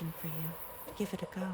mission for you. Give it a go.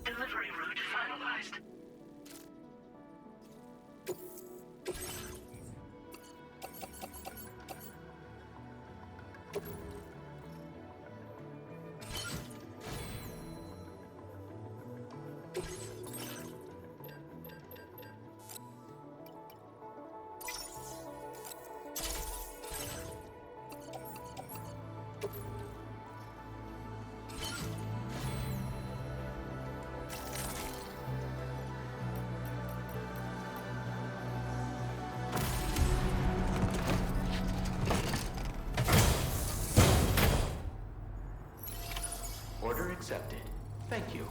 Delivery route finalized. Order accepted. Thank you.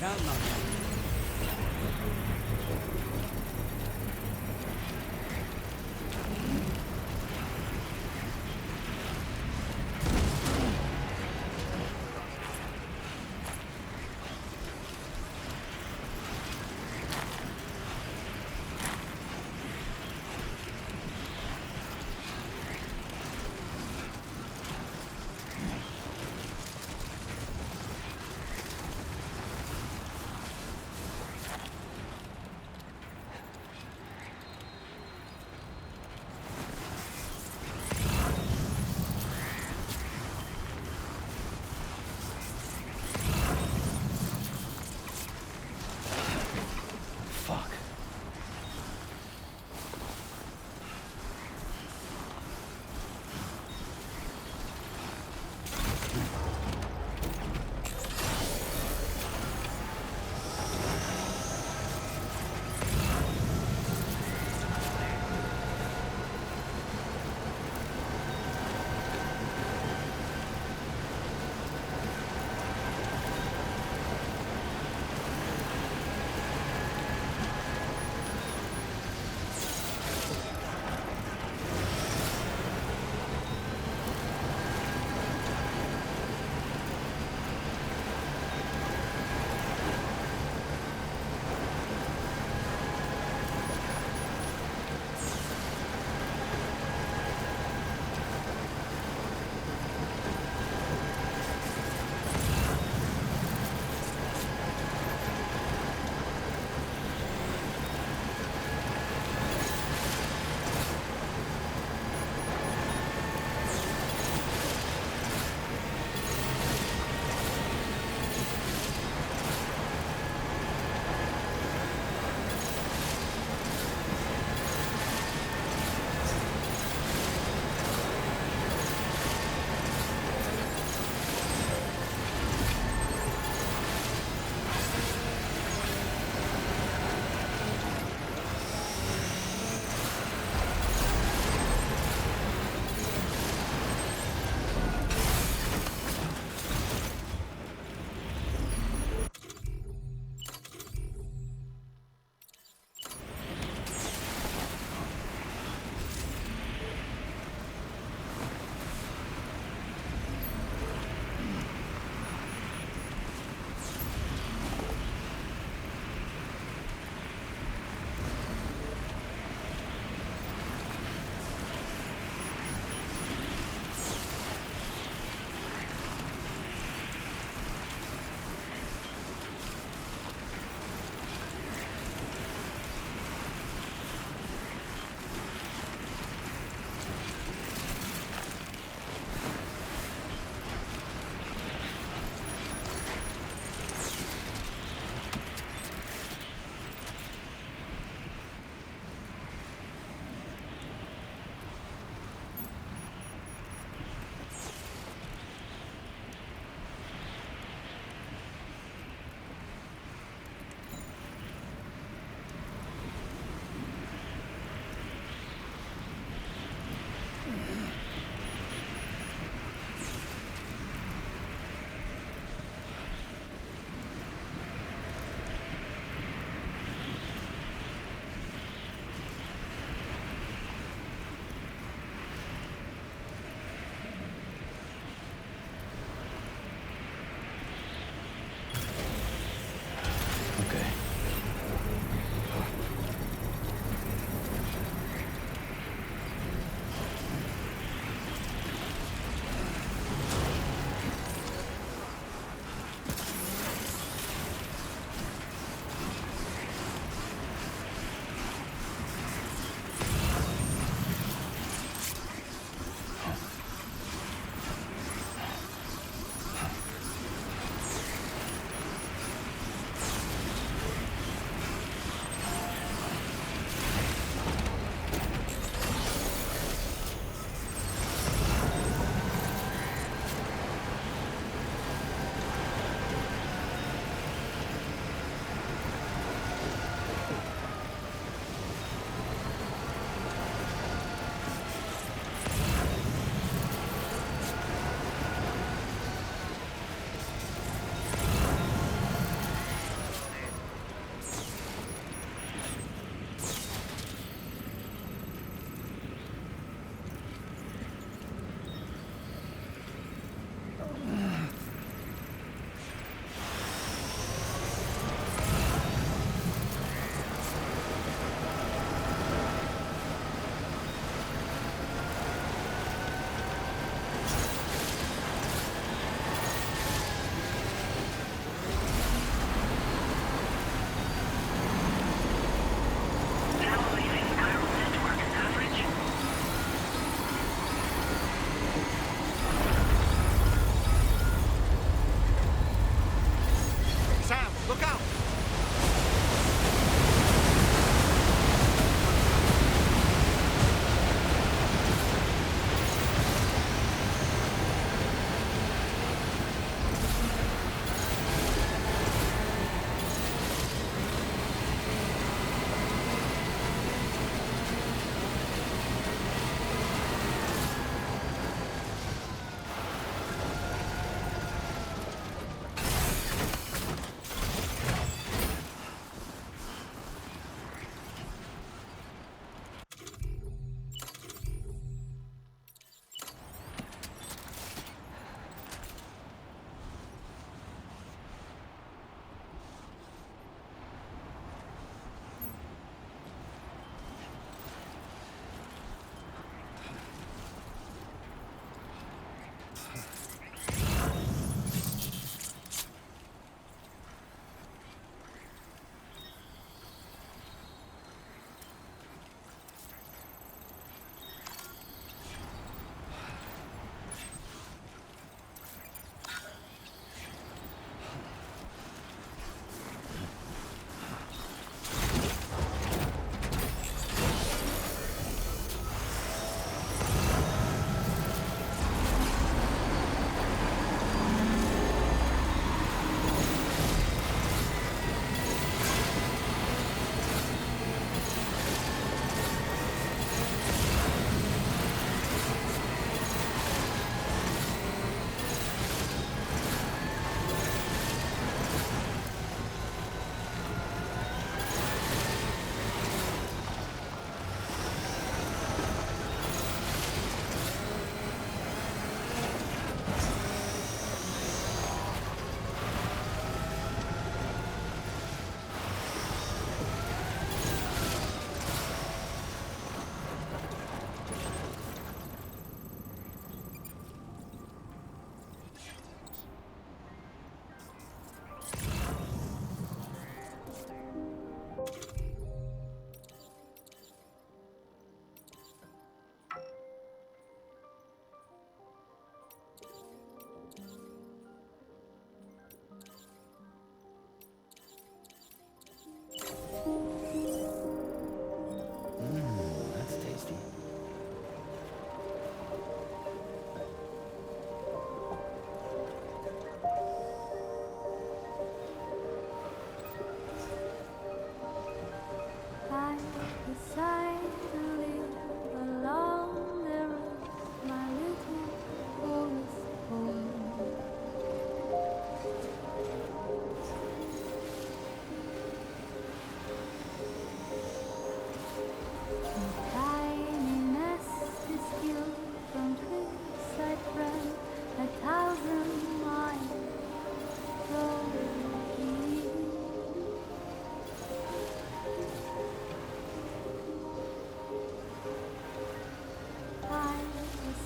out now.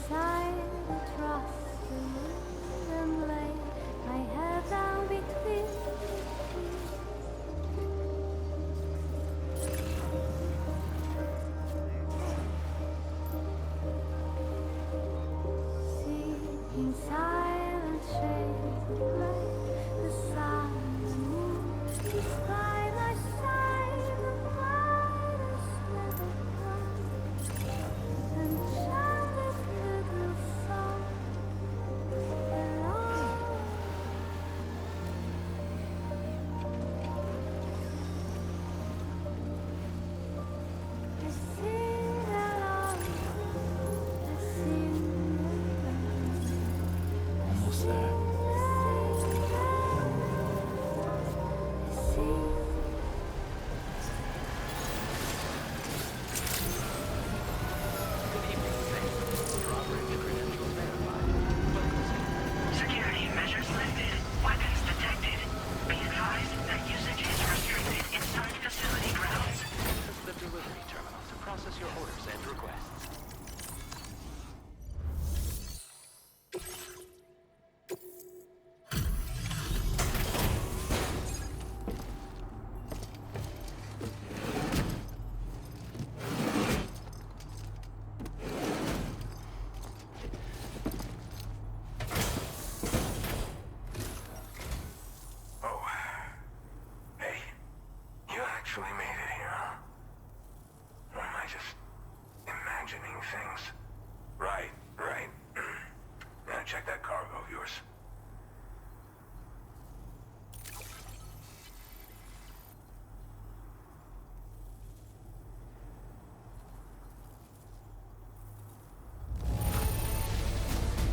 inside the trust and lay my head down between see in silent shades of gray the sun and moon is by my side the brightest never come and chant this little song alone. I sing along, I sing along, Almost there. I sing. Good evening, Sam. Drawbridge credentials verified. Focus. Security measures lifted. Weapons detected. Be advised that usage is restricted inside facility grounds. This is the delivery terminal to process your orders and requests. Oh. Hey. You actually made it here, huh? Or am I just imagining things? Right. Now check that cargo of yours.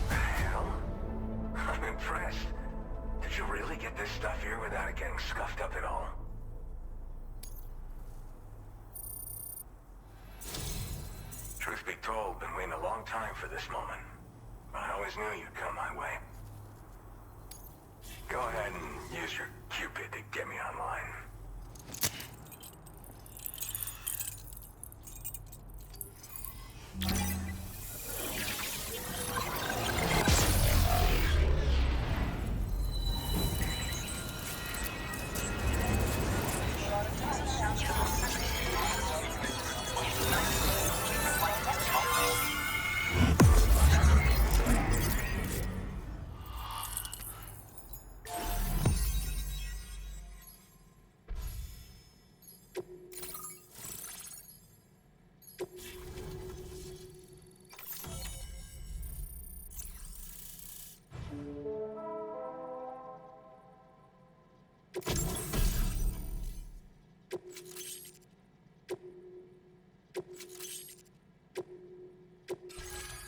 Hell, I'm impressed. Did you really get this stuff here without it getting scuffed up at all? Truth be told, been waiting a long time for this moment. I always knew you'd come my way. Go ahead and use your Cupid to get me online.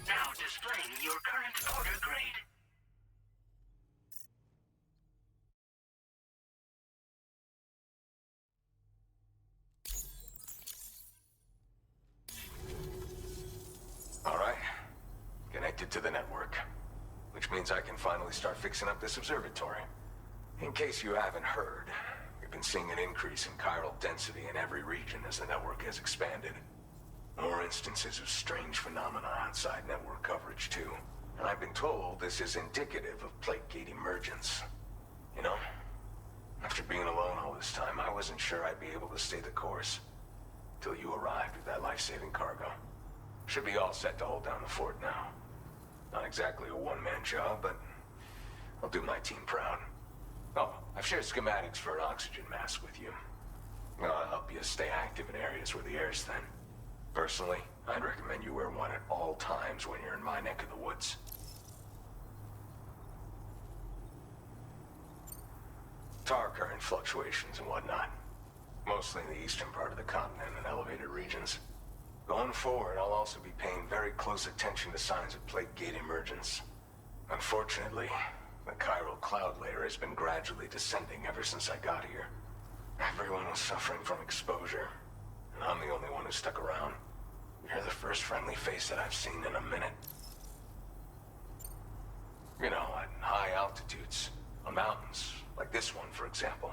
Now displaying your current order grade. All right. Connected to the network. Which means I can finally start fixing up this observatory. In case you haven't heard, we've been seeing an increase in chiral density in every region as the network has expanded. More instances of strange phenomena outside network coverage, too. And I've been told this is indicative of plate gate emergence. You know, after being alone all this time, I wasn't sure I'd be able to stay the course. Till you arrived with that life-saving cargo. Should be all set to hold down the fort now. Not exactly a one-man job, but I'll do my team proud. Oh, I've shared schematics for an oxygen mask with you. I'll help you stay active in areas where the air's thin. Personally, I'd recommend you wear one at all times when you're in my neck of the woods. Tar current fluctuations and whatnot. Mostly in the eastern part of the continent and elevated regions. Going forward, I'll also be paying very close attention to signs of plate gate emergence. Unfortunately, the chiral cloud layer has been gradually descending ever since I got here. Everyone was suffering from exposure, and I'm the only one who stuck around. You're the first friendly face that I've seen in a minute. You know, at high altitudes, on mountains, like this one, for example.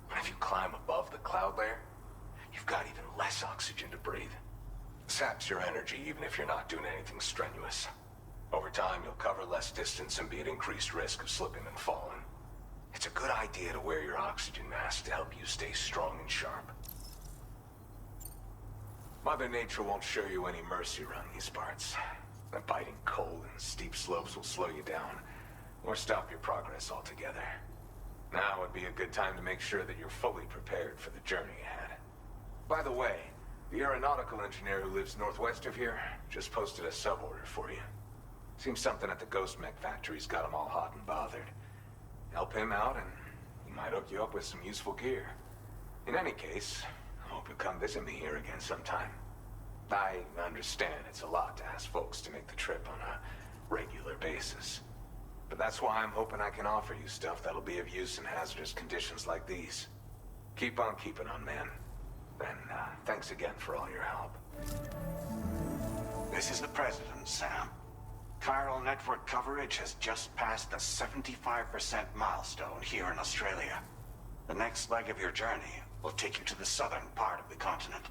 And if you climb above the cloud layer, you've got even less oxygen to breathe. Saps your energy even if you're not doing anything strenuous. Over time, you'll cover less distance and be at increased risk of slipping and falling. It's a good idea to wear your oxygen mask to help you stay strong and sharp. Mother Nature won't show you any mercy around these parts. The biting cold and steep slopes will slow you down, or stop your progress altogether. Now would be a good time to make sure that you're fully prepared for the journey ahead. By the way, the aeronautical engineer who lives northwest of here just posted a sub-order for you. Seems something at the Ghost Mech factory's got him all hot and bothered. Help him out and he might hook you up with some useful gear. In any case, I hope you'll come visit me here again sometime. I understand it's a lot to ask folks to make the trip on a regular basis. But that's why I'm hoping I can offer you stuff that'll be of use in hazardous conditions like these. Keep on keeping on, man. And thanks again for all your help. This is the President, Sam. Chiral Network coverage has just passed the 75% milestone here in Australia. The next leg of your journey will take you to the southern part of the continent.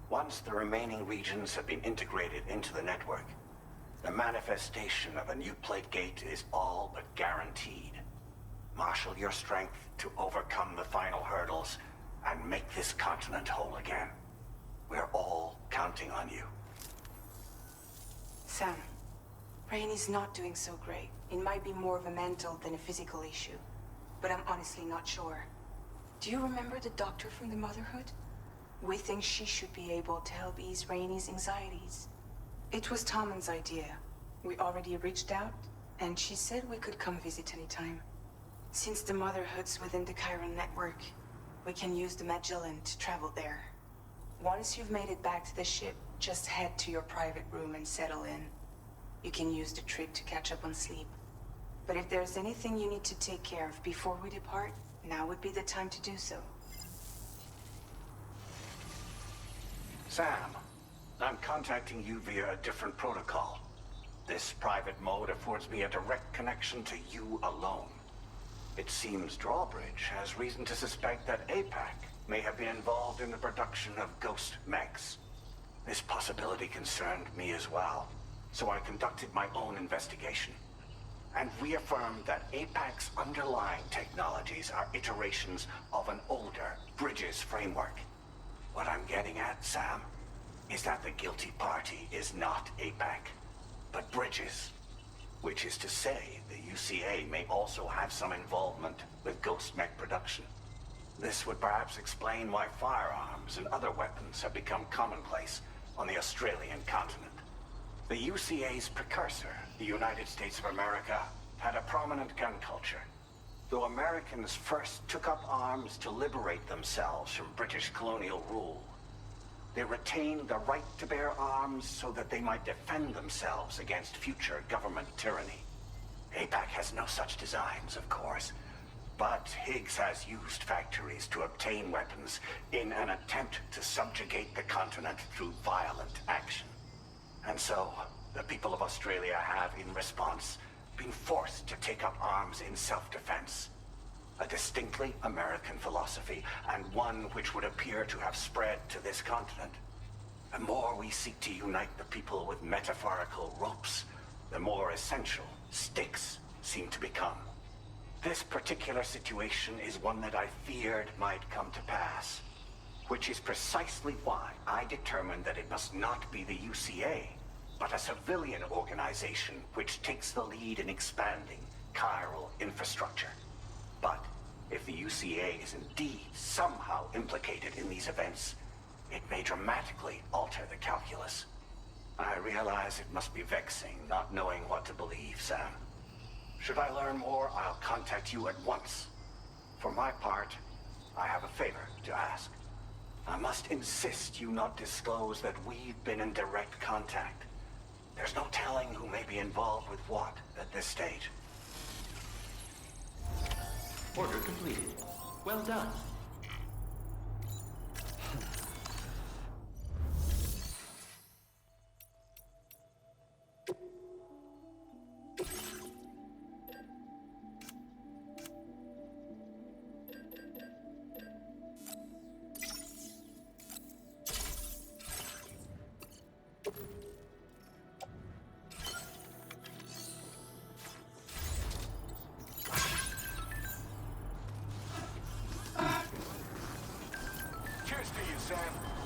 Once the remaining regions have been integrated into the network, the manifestation of a new plate gate is all but guaranteed. Marshal your strength to overcome the final hurdles and make this continent whole again. We're all counting on you. Sam, Rainey's not doing so great. It might be more of a mental than a physical issue, but I'm honestly not sure. Do you remember the doctor from the Motherhood? We think she should be able to help ease Rainey's anxieties. It was Tommen's idea. We already reached out, and she said we could come visit anytime. Since the Motherhood's within the Chiral Network, we can use the Magellan to travel there. Once you've made it back to the ship, just head to your private room and settle in. You can use the trip to catch up on sleep. But if there's anything you need to take care of before we depart, now would be the time to do so. Sam, I'm contacting you via a different protocol. This private mode affords me a direct connection to you alone. It seems Drawbridge has reason to suspect that APAC may have been involved in the production of Ghost Mechs. This possibility concerned me as well, so I conducted my own investigation and reaffirmed that APAC's underlying technologies are iterations of an older Bridges framework. What I'm getting at, Sam, is that the guilty party is not APAC, but Bridges. Which is to say, the UCA may also have some involvement with Ghost Mech production. This would perhaps explain why firearms and other weapons have become commonplace on the Australian continent. The UCA's precursor, the United States of America, had a prominent gun culture. Though Americans first took up arms to liberate themselves from British colonial rule, they retained the right to bear arms so that they might defend themselves against future government tyranny. APAC has no such designs, of course, but Higgs has used factories to obtain weapons in an attempt to subjugate the continent through violent action. And so, the people of Australia have, in response, been forced to take up arms in self-defense. A distinctly American philosophy, and one which would appear to have spread to this continent. The more we seek to unite the people with metaphorical ropes, the more essential sticks seem to become. This particular situation is one that I feared might come to pass, which is precisely why I determined that it must not be the UCA, but a civilian organization which takes the lead in expanding chiral infrastructure. But if the UCA is indeed somehow implicated in these events, it may dramatically alter the calculus. I realize it must be vexing not knowing what to believe, Sam. Should I learn more, I'll contact you at once. For my part, I have a favor to ask. I must insist you not disclose that we've been in direct contact. There's no telling who may be involved with what at this stage. Order completed. Well done. Cheers to you, Sam.